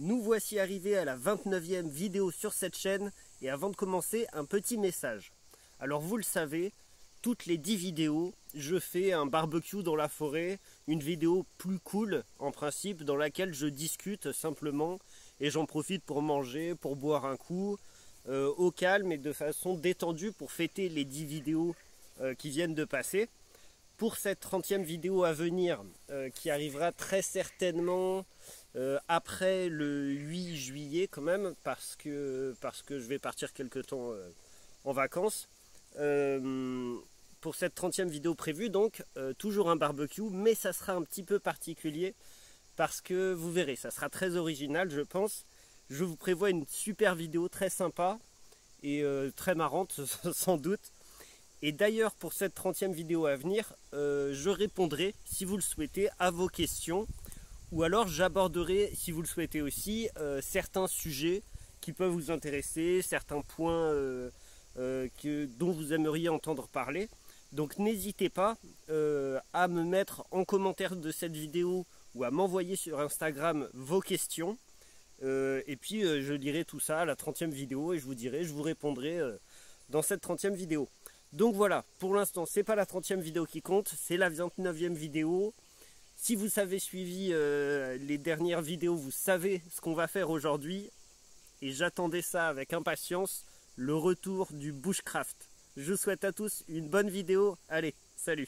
Nous voici arrivés à la 29e vidéo sur cette chaîne et avant de commencer, un petit message. Alors vous le savez, toutes les 10 vidéos, je fais un barbecue dans la forêt, une vidéo plus cool en principe dans laquelle je discute simplement et j'en profite pour manger, pour boire un coup, au calme et de façon détendue pour fêter les 10 vidéos qui viennent de passer. Pour cette 30e vidéo à venir, qui arrivera très certainement après le 8 juillet quand même, parce que je vais partir quelque temps en vacances. Pour cette 30e vidéo prévue, donc, toujours un barbecue, mais ça sera un petit peu particulier, parce que vous verrez, ça sera très original je pense. Je vous prévois une super vidéo très sympa et très marrante sans doute. Et d'ailleurs pour cette 30e vidéo à venir, je répondrai si vous le souhaitez à vos questions. Ou alors j'aborderai, si vous le souhaitez aussi, certains sujets qui peuvent vous intéresser, certains points dont vous aimeriez entendre parler. Donc n'hésitez pas à me mettre en commentaire de cette vidéo ou à m'envoyer sur Instagram vos questions. Et puis je lirai tout ça à la 30e vidéo et je vous répondrai dans cette 30e vidéo. Donc voilà, pour l'instant c'est pas la 30e vidéo qui compte, c'est la 29e vidéo. Si vous avez suivi les dernières vidéos, vous savez ce qu'on va faire aujourd'hui. Et j'attendais ça avec impatience, le retour du bushcraft. Je vous souhaite à tous une bonne vidéo. Allez, salut!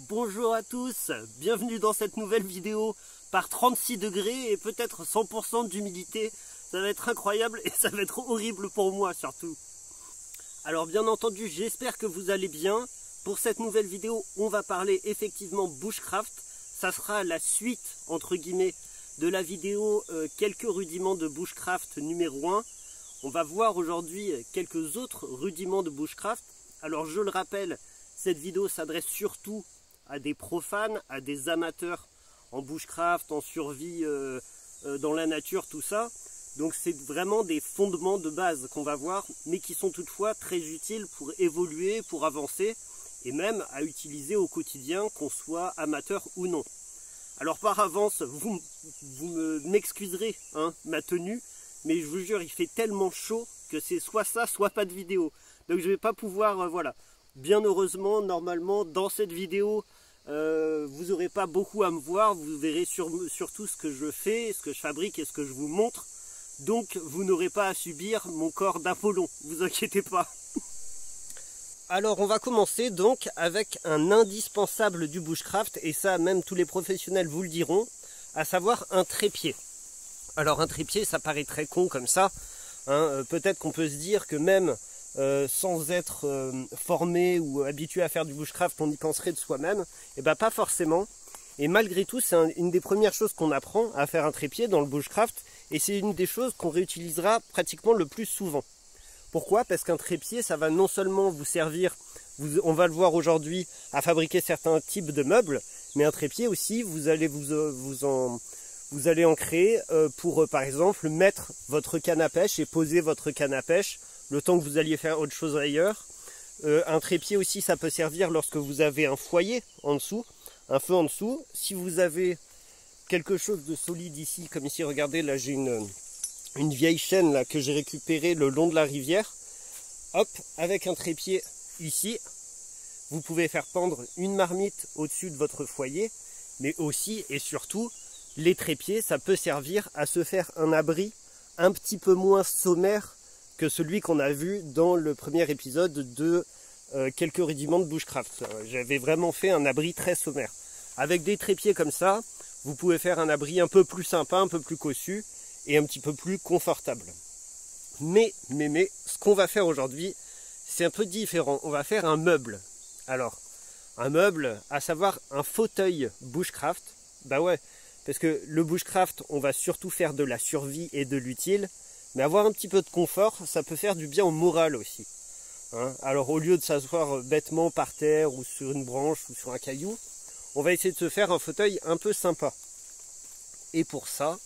Bonjour à tous, bienvenue dans cette nouvelle vidéo par 36 degrés et peut-être 100% d'humidité. Ça va être incroyable et ça va être horrible pour moi surtout. Alors bien entendu, j'espère que vous allez bien. Pour cette nouvelle vidéo, on va parler effectivement bushcraft. ça sera la suite, entre guillemets, de la vidéo quelques rudiments de bushcraft numéro 1. On va voir aujourd'hui quelques autres rudiments de bushcraft. Alors je le rappelle, cette vidéo s'adresse surtout à des profanes, à des amateurs en bushcraft, en survie dans la nature, tout ça. Donc c'est vraiment des fondements de base qu'on va voir, mais qui sont toutefois très utiles pour évoluer, pour avancer, et même à utiliser au quotidien, qu'on soit amateur ou non. Alors par avance, vous m'excuserez ma tenue, mais je vous jure, il fait tellement chaud que c'est soit ça, soit pas de vidéo. Donc je vais pas pouvoir, voilà. Bien heureusement, normalement, dans cette vidéo, vous n'aurez pas beaucoup à me voir. Vous verrez surtout ce que je fais, ce que je fabrique et ce que je vous montre. Donc vous n'aurez pas à subir mon corps d'Apollon, vous inquiétez pas. Alors on va commencer donc avec un indispensable du bushcraft, et ça même tous les professionnels vous le diront, à savoir un trépied. Alors un trépied, ça paraît très con comme ça, peut-être qu'on peut se dire que même sans être formé ou habitué à faire du bushcraft, on y penserait de soi-même. Et bien pas forcément, et malgré tout c'est une des premières choses qu'on apprend à faire un trépied dans le bushcraft, et c'est une des choses qu'on réutilisera pratiquement le plus souvent. Pourquoi? Parce qu'un trépied, ça va non seulement vous servir, on va le voir aujourd'hui, à fabriquer certains types de meubles, mais un trépied aussi, vous allez en créer pour, par exemple, mettre votre canne à pêche et poser votre canne à pêche le temps que vous alliez faire autre chose ailleurs. Un trépied aussi, ça peut servir lorsque vous avez un foyer en dessous, un feu en dessous. Si vous avez quelque chose de solide ici, comme ici, regardez, là j'ai une vieille chaîne là, que j'ai récupérée le long de la rivière. Hop, avec un trépied ici, vous pouvez faire pendre une marmite au-dessus de votre foyer, mais aussi et surtout, les trépieds, ça peut servir à se faire un abri un petit peu moins sommaire que celui qu'on a vu dans le premier épisode de quelques rudiments de bushcraft. J'avais vraiment fait un abri très sommaire. Avec des trépieds comme ça, vous pouvez faire un abri un peu plus sympa, un peu plus cossu, et un petit peu plus confortable. Mais, ce qu'on va faire aujourd'hui, c'est un peu différent. On va faire un meuble. Alors, un meuble, à savoir un fauteuil bushcraft. Bah ouais, parce que le bushcraft, on va surtout faire de la survie et de l'utile, mais avoir un petit peu de confort, ça peut faire du bien au moral aussi. Alors, au lieu de s'asseoir bêtement par terre, ou sur une branche, ou sur un caillou, on va essayer de se faire un fauteuil un peu sympa. Et pour ça,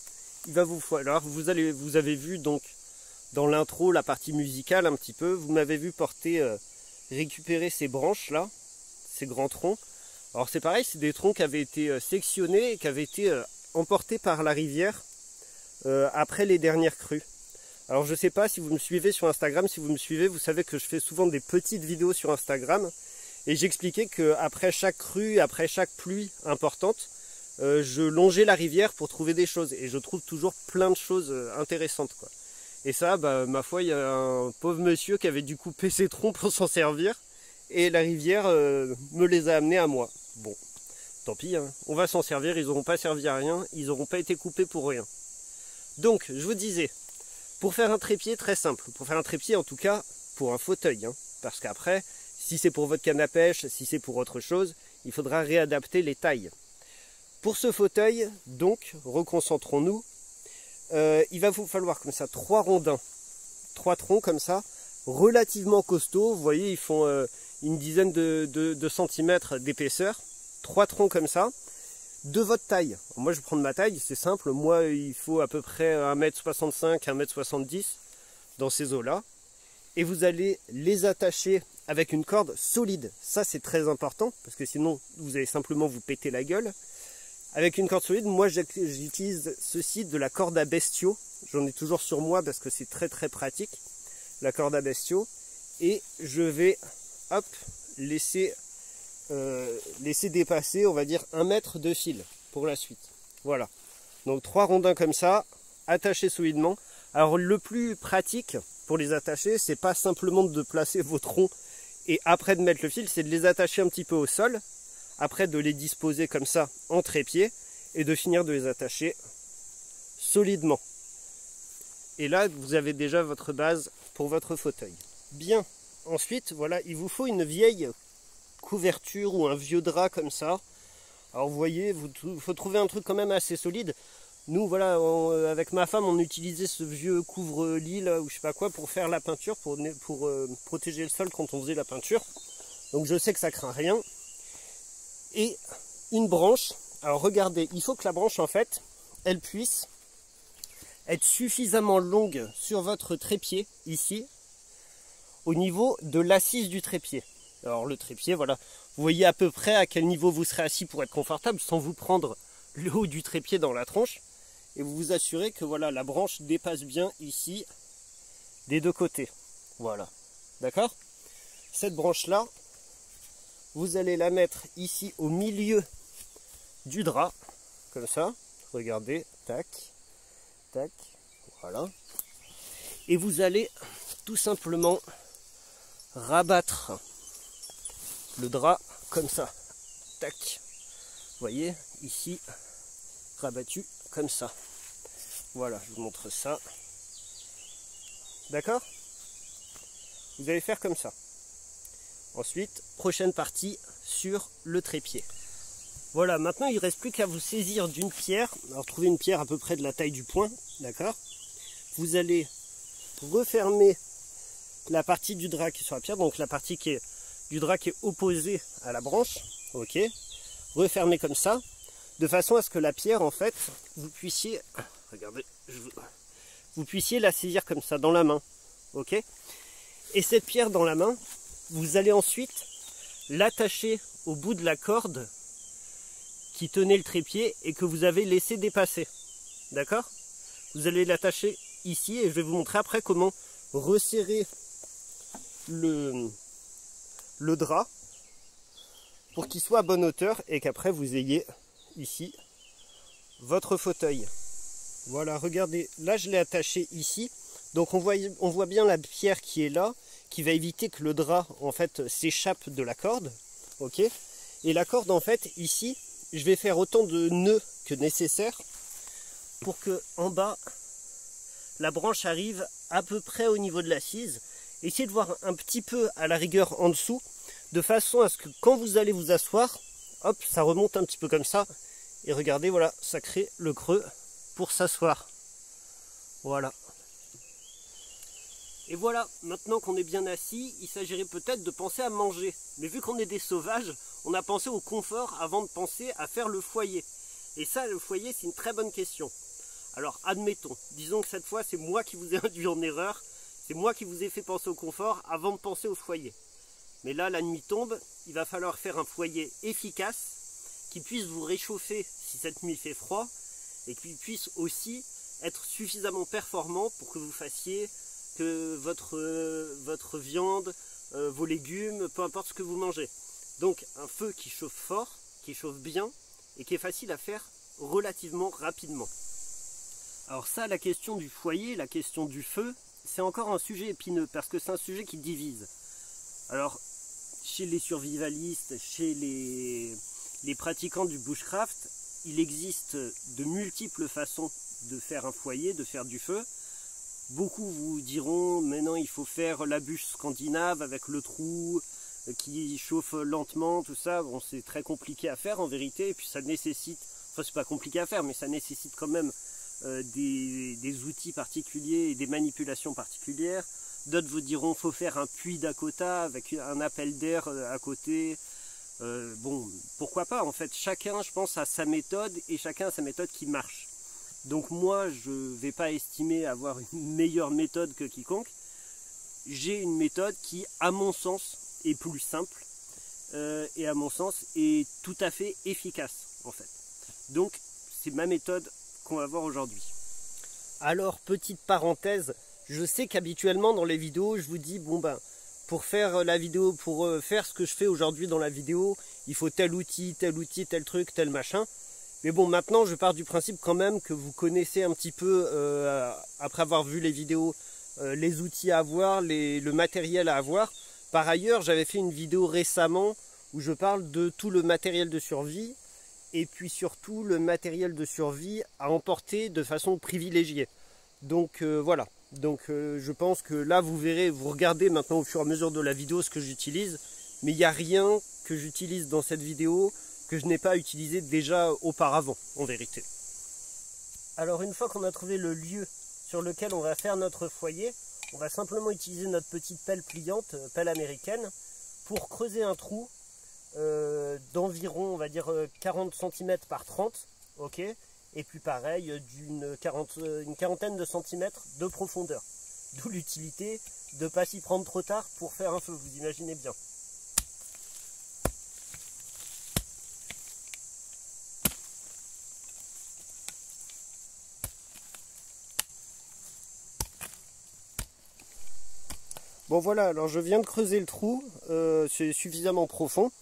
il va vous falloir, vous avez vu donc dans l'intro la partie musicale un petit peu, vous m'avez vu récupérer ces branches là, ces grands troncs. Alors c'est pareil, c'est des troncs qui avaient été sectionnés et qui avaient été emportés par la rivière après les dernières crues. Alors je ne sais pas si vous me suivez sur Instagram, si vous me suivez, vous savez que je fais souvent des petites vidéos sur Instagram, et j'expliquais qu'après chaque crue, après chaque pluie importante, je longeais la rivière pour trouver des choses, et je trouve toujours plein de choses intéressantes, quoi. Et ça, bah, ma foi, il y a un pauvre monsieur qui avait dû couper ses troncs pour s'en servir, et la rivière me les a amenés à moi. Bon, tant pis, on va s'en servir, ils n'auront pas servi à rien, ils n'auront pas été coupés pour rien. Donc, je vous disais, pour faire un trépied, très simple, pour faire un trépied en tout cas, pour un fauteuil, parce qu'après, si c'est pour votre canne à pêche, si c'est pour autre chose, il faudra réadapter les tailles. Pour ce fauteuil, donc, reconcentrons-nous, il va vous falloir comme ça 3 rondins, 3 troncs comme ça, relativement costauds, vous voyez, ils font une dizaine de centimètres d'épaisseur, 3 troncs comme ça, de votre taille. Moi je vais prendre ma taille, c'est simple, moi il faut à peu près 1m65, 1m70 dans ces eaux-là, et vous allez les attacher avec une corde solide. Ça c'est très important, parce que sinon vous allez simplement vous péter la gueule. Avec une corde solide, moi j'utilise ceci, de la corde à bestiaux. J'en ai toujours sur moi parce que c'est très très pratique, la corde à bestiaux. Et je vais hop, laisser dépasser, on va dire 1 mètre de fil pour la suite. Voilà. Donc 3 rondins comme ça, attachés solidement. Alors le plus pratique pour les attacher, c'est pas simplement de placer vos troncs et après de mettre le fil, c'est de les attacher un petit peu au sol. Après de les disposer comme ça en trépied et de finir de les attacher solidement. Et là vous avez déjà votre base pour votre fauteuil. Bien, ensuite voilà, il vous faut une vieille couverture ou un vieux drap comme ça. Alors vous voyez, il faut trouver un truc quand même assez solide. Nous voilà, avec ma femme, on utilisait ce vieux couvre-lit là, ou je sais pas quoi, pour faire la peinture, pour protéger le sol quand on faisait la peinture. Donc je sais que ça craint rien. Et une branche, alors regardez, il faut que la branche en fait, elle puisse être suffisamment longue sur votre trépied, ici, au niveau de l'assise du trépied. Alors le trépied, voilà, vous voyez à peu près à quel niveau vous serez assis pour être confortable, sans vous prendre le haut du trépied dans la tronche. Et vous vous assurez que voilà, la branche dépasse bien ici, des deux côtés. Voilà, d'accord? Cette branche-là, vous allez la mettre ici au milieu du drap, comme ça. Regardez, tac, tac, voilà. Et vous allez tout simplement rabattre le drap comme ça. Tac. Vous voyez, ici, rabattu comme ça. Voilà, je vous montre ça. D'accord? Vous allez faire comme ça. Ensuite, prochaine partie sur le trépied. Voilà, maintenant il ne reste plus qu'à vous saisir d'une pierre. Alors trouvez une pierre à peu près de la taille du poing, d'accord? Vous allez refermer la partie du drap qui est sur la pierre, donc la partie du drap qui est opposée à la branche, ok? Refermer comme ça, de façon à ce que la pierre, en fait, vous puissiez, regardez, vous puissiez la saisir comme ça dans la main, ok? Et cette pierre dans la main, vous allez ensuite l'attacher au bout de la corde qui tenait le trépied et que vous avez laissé dépasser. D'accord? Vous allez l'attacher ici et je vais vous montrer après comment resserrer le drap pour qu'il soit à bonne hauteur et qu'après vous ayez ici votre fauteuil. Voilà, regardez, là je l'ai attaché ici. Donc on voit bien la pierre qui est là, qui va éviter que le drap en fait s'échappe de la corde. Ok? Et la corde en fait ici, je vais faire autant de nœuds que nécessaire pour que en bas la branche arrive à peu près au niveau de l'assise. Essayez de voir un petit peu à la rigueur en dessous, de façon à ce que quand vous allez vous asseoir, hop, ça remonte un petit peu comme ça. Et regardez, voilà, ça crée le creux pour s'asseoir. Voilà. Et voilà, maintenant qu'on est bien assis, il s'agirait peut-être de penser à manger. Mais vu qu'on est des sauvages, on a pensé au confort avant de penser à faire le foyer. Et ça, le foyer, c'est une très bonne question. Alors, admettons, disons que cette fois, c'est moi qui vous ai induit en erreur. C'est moi qui vous ai fait penser au confort avant de penser au foyer. Mais là, la nuit tombe, il va falloir faire un foyer efficace qui puisse vous réchauffer si cette nuit fait froid et qui puisse aussi être suffisamment performant pour que vous fassiez que votre viande, vos légumes, peu importe ce que vous mangez. Donc un feu qui chauffe fort, qui chauffe bien et qui est facile à faire relativement rapidement. Alors ça, la question du foyer, la question du feu, c'est encore un sujet épineux parce que c'est un sujet qui divise. Alors chez les survivalistes, chez les pratiquants du bushcraft, il existe de multiples façons de faire un foyer, de faire du feu. Beaucoup vous diront, mais non, il faut faire la bûche scandinave avec le trou qui chauffe lentement, tout ça. Bon, c'est très compliqué à faire en vérité, et puis ça nécessite, enfin c'est pas compliqué à faire, mais ça nécessite quand même des outils particuliers et des manipulations particulières. D'autres vous diront, faut faire un puits d'à côté avec un appel d'air à côté. Bon, pourquoi pas, en fait, chacun, je pense, a sa méthode, et chacun a sa méthode qui marche. Donc moi, je ne vais pas estimer avoir une meilleure méthode que quiconque. J'ai une méthode qui, à mon sens, est plus simple et à mon sens est tout à fait efficace, en fait. Donc, c'est ma méthode qu'on va voir aujourd'hui. Alors, petite parenthèse, je sais qu'habituellement dans les vidéos, je vous dis, bon ben, pour faire la vidéo, pour faire ce que je fais aujourd'hui dans la vidéo, il faut tel outil, tel truc, tel machin. Mais bon, maintenant, je pars du principe quand même que vous connaissez un petit peu, après avoir vu les vidéos, les outils à avoir, le matériel à avoir. Par ailleurs, j'avais fait une vidéo récemment où je parle de tout le matériel de survie et puis surtout le matériel de survie à emporter de façon privilégiée. Donc voilà. Donc je pense que là, vous verrez, vous regardez maintenant au fur et à mesure de la vidéo ce que j'utilise. Mais il n'y a rien que j'utilise dans cette vidéo que je n'ai pas utilisé déjà auparavant, en vérité. Alors une fois qu'on a trouvé le lieu sur lequel on va faire notre foyer, on va simplement utiliser notre petite pelle pliante, pelle américaine, pour creuser un trou d'environ, on va dire, 40 cm par 30, ok, et puis pareil, une quarantaine de centimètres de profondeur. D'où l'utilité de ne pas s'y prendre trop tard pour faire un feu, vous imaginez bien. Bon voilà, alors je viens de creuser le trou, c'est suffisamment profond.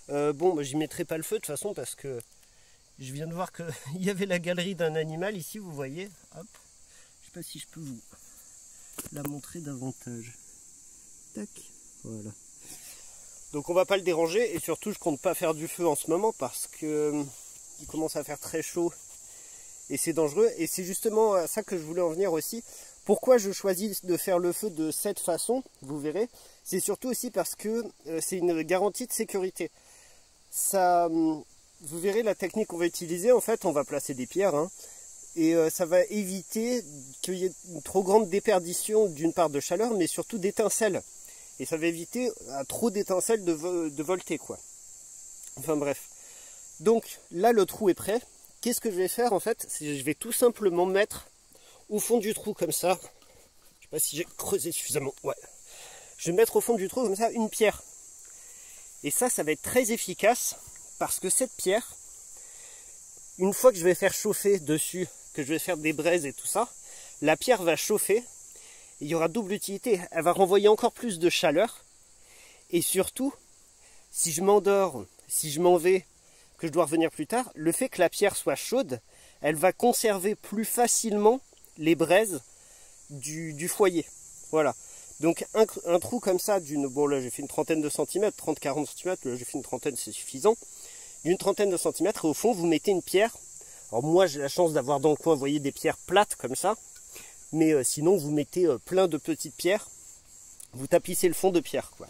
Bon, bah, j'y mettrai pas le feu de toute façon parce que je viens de voir qu'il y avait la galerie d'un animal ici, vous voyez. Hop, je sais pas si je peux vous la montrer davantage. Tac, voilà. Donc on va pas le déranger et surtout je compte pas faire du feu en ce moment parce que il commence à faire très chaud et c'est dangereux. Et c'est justement à ça que je voulais en venir aussi. Pourquoi je choisis de faire le feu de cette façon, vous verrez, c'est surtout aussi parce que c'est une garantie de sécurité. Ça, vous verrez la technique qu'on va utiliser, en fait on va placer des pierres, hein, et ça va éviter qu'il y ait une trop grande déperdition d'une part de chaleur, mais surtout d'étincelles. Et ça va éviter trop d'étincelles de volter, quoi. Enfin bref. Donc là le trou est prêt. Qu'est-ce que je vais faire en fait? Je vais tout simplement mettre au fond du trou comme ça. Je sais pas si j'ai creusé suffisamment. Ouais. Je vais mettre au fond du trou comme ça une pierre. Et ça va être très efficace parce que cette pierre, une fois que je vais faire chauffer dessus, que je vais faire des braises et tout ça, la pierre va chauffer. Et il y aura double utilité. Elle va renvoyer encore plus de chaleur. Et surtout, si je m'endors, si je m'en vais, que je dois revenir plus tard, le fait que la pierre soit chaude, elle va conserver plus facilement les braises du foyer. Voilà. Donc un trou comme ça, bon là j'ai fait une trentaine de centimètres, 30-40 cm, là j'ai fait une trentaine, c'est suffisant. D'une trentaine de centimètres, et au fond vous mettez une pierre. Alors moi j'ai la chance d'avoir dans le coin, vous voyez, des pierres plates comme ça. Mais sinon vous mettez plein de petites pierres. Vous tapissez le fond de pierre, quoi.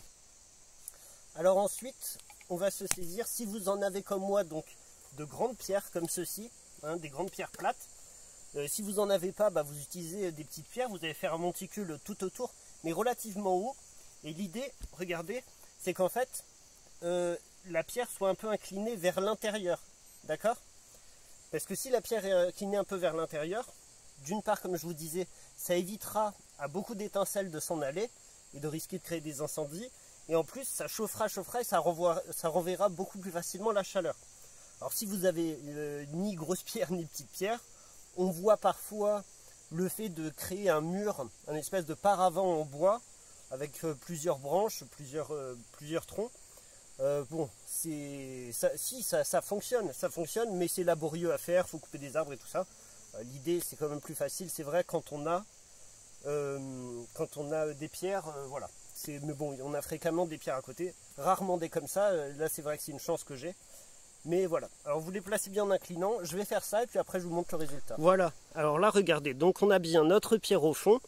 Alors ensuite, on va se saisir, si vous en avez comme moi, donc de grandes pierres comme ceci, hein, des grandes pierres plates. Si vous n'en avez pas, bah, vous utilisez des petites pierres, vous allez faire un monticule tout autour, mais relativement haut. Et l'idée, regardez, c'est qu'en fait, la pierre soit un peu inclinée vers l'intérieur, d'accord? Parce que si la pierre est inclinée un peu vers l'intérieur, d'une part, comme je vous disais, ça évitera à beaucoup d'étincelles de s'en aller et de risquer de créer des incendies. Et en plus, ça chauffera et ça renverra beaucoup plus facilement la chaleur. Alors si vous avez ni grosse pierre ni petite pierre, on voit parfois le fait de créer un mur, un espèce de paravent en bois avec plusieurs branches, plusieurs troncs. Bon, ça fonctionne, mais c'est laborieux à faire, il faut couper des arbres et tout ça. L'idée, c'est quand même plus facile, c'est vrai, quand on a des pierres, voilà. Mais bon, on a fréquemment des pierres à côté, rarement des comme ça. Là, c'est vrai que c'est une chance que j'ai. Mais voilà, alors vous les placez bien en inclinant, je vais faire ça et puis après je vous montre le résultat. Voilà, alors là regardez, donc on a bien notre pierre au fond.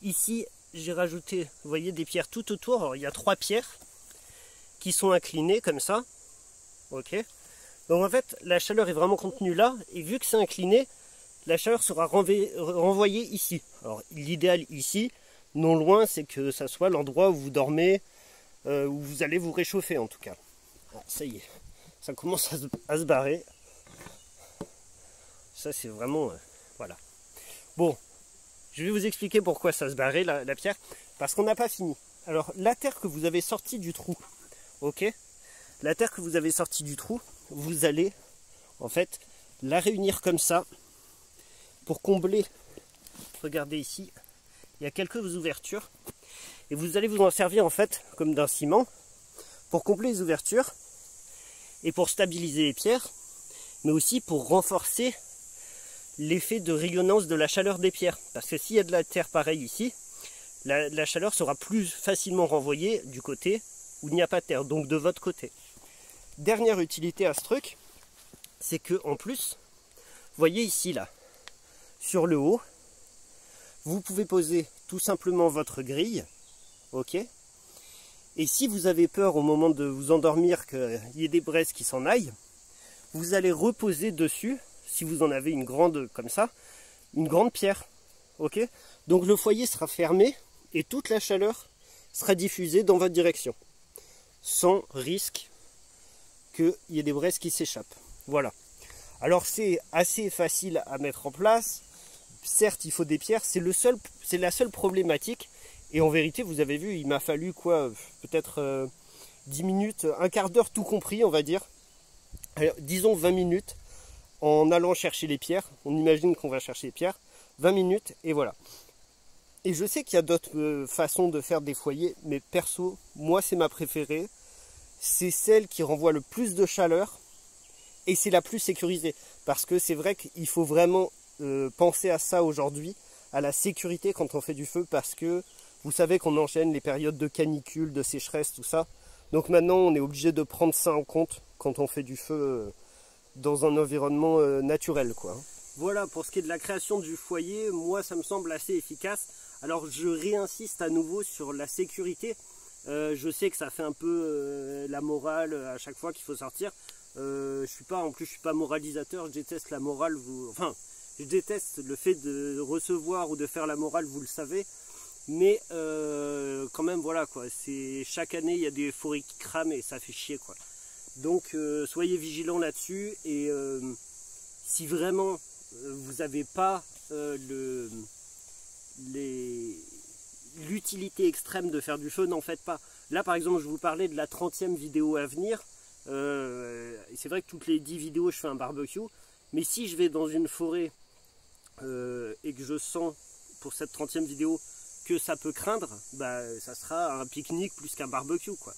Ici j'ai rajouté, vous voyez, des pierres tout autour. Alors il y a 3 pierres qui sont inclinées comme ça. Ok. Donc en fait la chaleur est vraiment contenue là, et vu que c'est incliné, la chaleur sera renvoyée ici. Alors l'idéal ici, non loin, c'est que ça soit l'endroit où vous dormez, où vous allez vous réchauffer en tout cas. Ah, ça y est. Ça commence à se barrer. Ça c'est vraiment... voilà. Bon, je vais vous expliquer pourquoi ça se barrait la pierre. Parce qu'on n'a pas fini. Alors la terre que vous avez sortie du trou, ok, la terre que vous avez sortie du trou, vous allez en fait la réunir comme ça pour combler. Regardez ici, il y a quelques ouvertures. Et vous allez vous en servir en fait comme d'un ciment pour combler les ouvertures. Et pour stabiliser les pierres, mais aussi pour renforcer l'effet de rayonnance de la chaleur des pierres. Parce que s'il y a de la terre pareille ici, la chaleur sera plus facilement renvoyée du côté où il n'y a pas de terre, donc de votre côté. Dernière utilité à ce truc, c'est que en plus, vous voyez ici là, sur le haut, vous pouvez poser tout simplement votre grille, ok. Et si vous avez peur au moment de vous endormir qu'il y ait des braises qui s'en aillent, vous allez reposer dessus, si vous en avez une grande comme ça, une grande pierre. Ok? Donc le foyer sera fermé et toute la chaleur sera diffusée dans votre direction, sans risque qu'il y ait des braises qui s'échappent. Voilà. Alors c'est assez facile à mettre en place. Certes, il faut des pierres, c'est la seule problématique. Et en vérité, vous avez vu, il m'a fallu quoi, peut-être 10 minutes, un quart d'heure tout compris, on va dire. Alors, disons 20 minutes en allant chercher les pierres. On imagine qu'on va chercher les pierres. 20 minutes et voilà. Et je sais qu'il y a d'autres façons de faire des foyers, mais perso, moi c'est ma préférée. C'est celle qui renvoie le plus de chaleur et c'est la plus sécurisée. Parce que c'est vrai qu'il faut vraiment penser à ça aujourd'hui, à la sécurité quand on fait du feu, parce que vous savez qu'on enchaîne les périodes de canicule, de sécheresse, tout ça. Donc maintenant on est obligé de prendre ça en compte quand on fait du feu dans un environnement naturel, quoi. Voilà pour ce qui est de la création du foyer, moi ça me semble assez efficace. Alors je réinsiste à nouveau sur la sécurité. Je sais que ça fait un peu la morale à chaque fois qu'il faut sortir. En plus je suis pas moralisateur, je déteste la morale. Enfin, je déteste le fait de recevoir ou de faire la morale, vous le savez. Mais quand même voilà quoi. Chaque année il y a des forêts qui crament et ça fait chier quoi. Donc soyez vigilants là-dessus et si vraiment vous n'avez pas l'utilité extrême de faire du feu, n'en faites pas. Là par exemple je vous parlais de la 30e vidéo à venir. C'est vrai que toutes les 10 vidéos je fais un barbecue, mais si je vais dans une forêt et que je sens pour cette 30e vidéo que ça peut craindre, bah, ça sera un pique-nique plus qu'un barbecue quoi.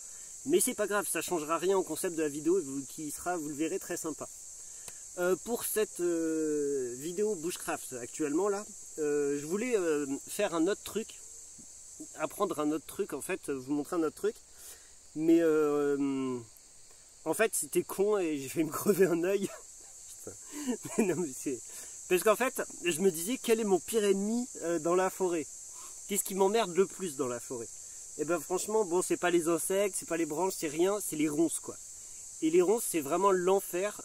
Mais c'est pas grave, ça changera rien au concept de la vidéo qui sera, vous le verrez, très sympa. Pour cette vidéo bushcraft actuellement là, je voulais faire un autre truc, apprendre un autre truc en fait, vous montrer un autre truc. Mais en fait c'était con et je vais me crever un œil. Mais non, mais parce qu'en fait je me disais quel est mon pire ennemi dans la forêt. Qu'est-ce qui m'emmerde le plus dans la forêt? Et ben franchement bon c'est pas les insectes, c'est pas les branches, c'est rien, c'est les ronces quoi. Et les ronces c'est vraiment l'enfer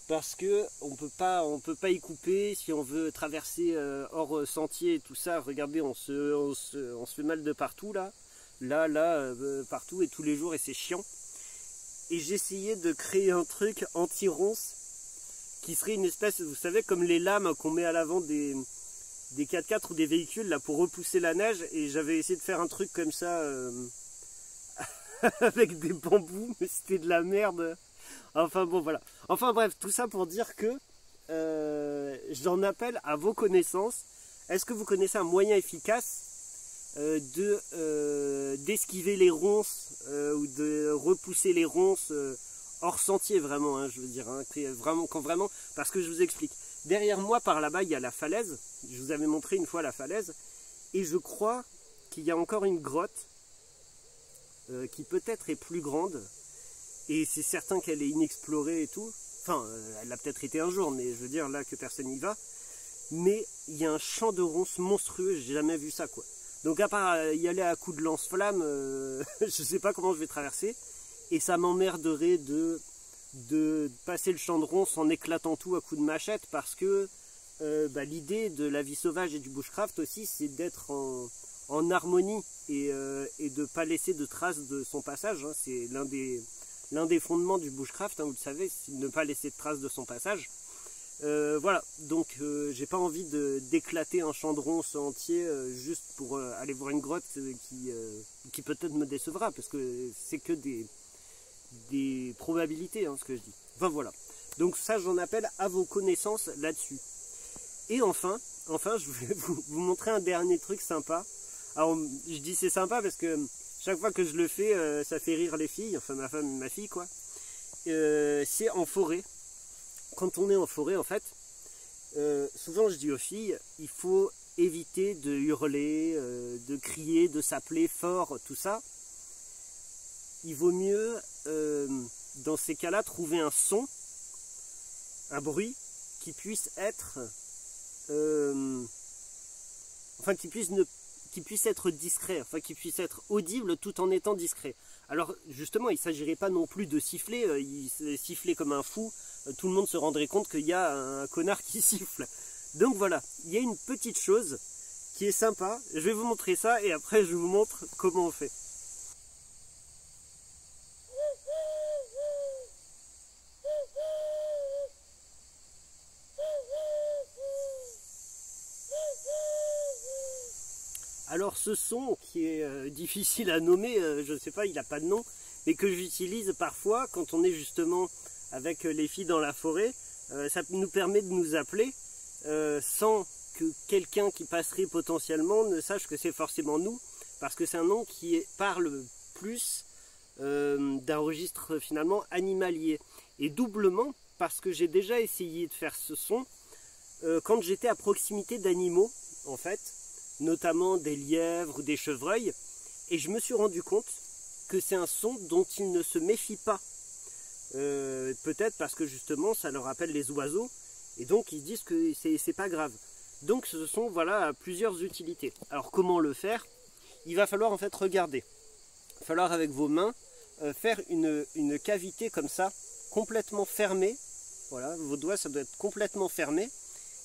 parce que on peut pas y couper si on veut traverser hors sentier et tout ça. Regardez on se fait mal de partout là partout et tous les jours et c'est chiant. Et j'essayais de créer un truc anti-ronces qui serait une espèce, vous savez comme les lames qu'on met à l'avant des 4x4 ou des véhicules là pour repousser la neige, et j'avais essayé de faire un truc comme ça avec des bambous, mais c'était de la merde. Enfin bon voilà. Enfin bref, tout ça pour dire que j'en appelle à vos connaissances. Est-ce que vous connaissez un moyen efficace d'esquiver les ronces ou de repousser les ronces hors sentier vraiment, hein, je veux dire, hein, vraiment, parce que je vous explique. Derrière moi, par là-bas, il y a la falaise. Je vous avais montré une fois la falaise. Et je crois qu'il y a encore une grotte qui peut-être est plus grande. Et c'est certain qu'elle est inexplorée et tout. Enfin, elle a peut-être été un jour, mais je veux dire là que personne n'y va. Mais il y a un champ de ronces monstrueux, j'ai jamais vu ça quoi. Donc à part y aller à coups de lance-flamme, je sais pas comment je vais traverser. Et ça m'emmerderait de passer le champ de ronces en éclatant tout à coups de machette, parce que l'idée de la vie sauvage et du bushcraft aussi, c'est d'être en harmonie et de ne pas laisser de traces de son passage. Hein. C'est l'un des fondements du bushcraft, hein, vous le savez, c'est de ne pas laisser de traces de son passage. Voilà, donc j'ai pas envie d'éclater un champ de ronces entier juste pour aller voir une grotte qui peut-être me décevra, parce que c'est que des probabilités hein, ce que je dis. Enfin voilà, donc ça j'en appelle à vos connaissances là-dessus. Et enfin je vais vous montrer un dernier truc sympa. Alors je dis c'est sympa parce que chaque fois que je le fais ça fait rire les filles, enfin ma femme et ma fille quoi. C'est en forêt. Quand on est en forêt en fait, souvent je dis aux filles, il faut éviter de hurler, de crier, de s'appeler fort, tout ça. Il vaut mieux dans ces cas-là trouver un son, un bruit qui puisse être, qui puisse être discret, enfin qui puisse être audible tout en étant discret. Alors justement, il ne s'agirait pas non plus de siffler, siffler comme un fou, tout le monde se rendrait compte qu'il y a un connard qui siffle. Donc voilà, il y a une petite chose qui est sympa, je vais vous montrer ça et après je vous montre comment on fait. Alors ce son qui est difficile à nommer, je ne sais pas, il n'a pas de nom, mais que j'utilise parfois quand on est justement avec les filles dans la forêt, ça nous permet de nous appeler sans que quelqu'un qui passerait potentiellement ne sache que c'est forcément nous, parce que c'est un nom qui parle plus d'un registre finalement animalier. Et doublement parce que j'ai déjà essayé de faire ce son quand j'étais à proximité d'animaux en fait, notamment des lièvres ou des chevreuils, et je me suis rendu compte que c'est un son dont ils ne se méfient pas. Peut-être parce que justement ça leur rappelle les oiseaux, et donc ils disent que c'est pas grave. Donc ce son, voilà, plusieurs utilités. Alors comment le faire? Il va falloir en fait regarder. Il va falloir avec vos mains faire une cavité comme ça, complètement fermée. Voilà, vos doigts ça doit être complètement fermé,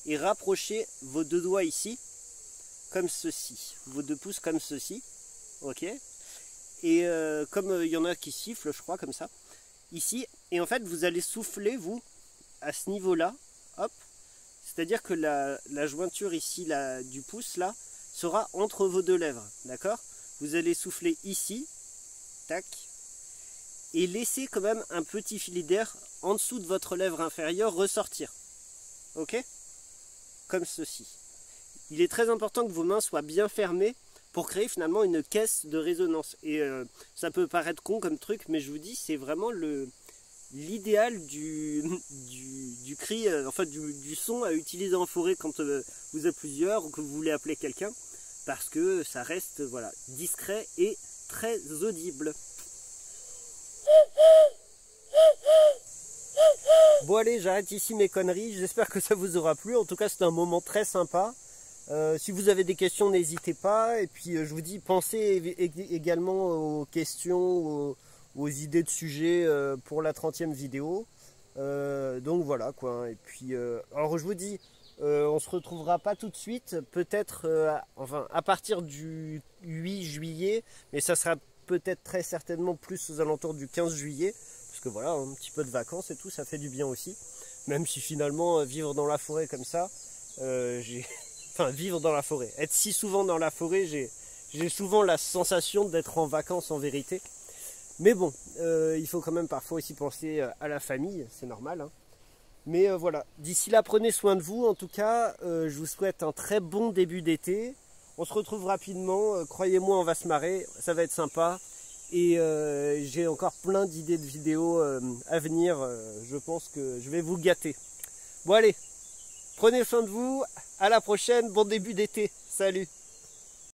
et rapprocher vos deux doigts ici, comme ceci, vos deux pouces comme ceci, ok, et comme il y en a qui sifflent, je crois, comme ça, ici, et en fait vous allez souffler, vous, à ce niveau-là, hop, c'est-à-dire que la jointure ici, du pouce, là, sera entre vos deux lèvres, d'accord? Vous allez souffler ici, tac, et laisser quand même un petit filet d'air en dessous de votre lèvre inférieure ressortir, ok? Comme ceci. Il est très important que vos mains soient bien fermées pour créer finalement une caisse de résonance. Et ça peut paraître con comme truc, mais je vous dis, c'est vraiment l'idéal du cri, enfin du son à utiliser en forêt quand vous êtes plusieurs ou que vous voulez appeler quelqu'un, parce que ça reste voilà, discret et très audible. Bon allez, j'arrête ici mes conneries, j'espère que ça vous aura plu. En tout cas, c'était un moment très sympa. Si vous avez des questions, n'hésitez pas. Et puis je vous dis, pensez également aux questions, aux idées de sujets pour la 30e vidéo. Donc voilà quoi. Et puis, alors je vous dis, on se retrouvera pas tout de suite, peut-être enfin à partir du 8 juillet, mais ça sera peut-être très certainement plus aux alentours du 15 juillet. Parce que voilà, un petit peu de vacances et tout, ça fait du bien aussi. Même si finalement, vivre dans la forêt comme ça, enfin vivre dans la forêt, être si souvent dans la forêt, j'ai souvent la sensation d'être en vacances en vérité. Mais bon, il faut quand même parfois aussi penser à la famille, c'est normal. Hein. Mais voilà, d'ici là, prenez soin de vous. En tout cas, je vous souhaite un très bon début d'été. On se retrouve rapidement, croyez-moi, on va se marrer, ça va être sympa. Et j'ai encore plein d'idées de vidéos à venir, je pense que je vais vous gâter. Bon allez, prenez soin de vous, à la prochaine, bon début d'été, salut!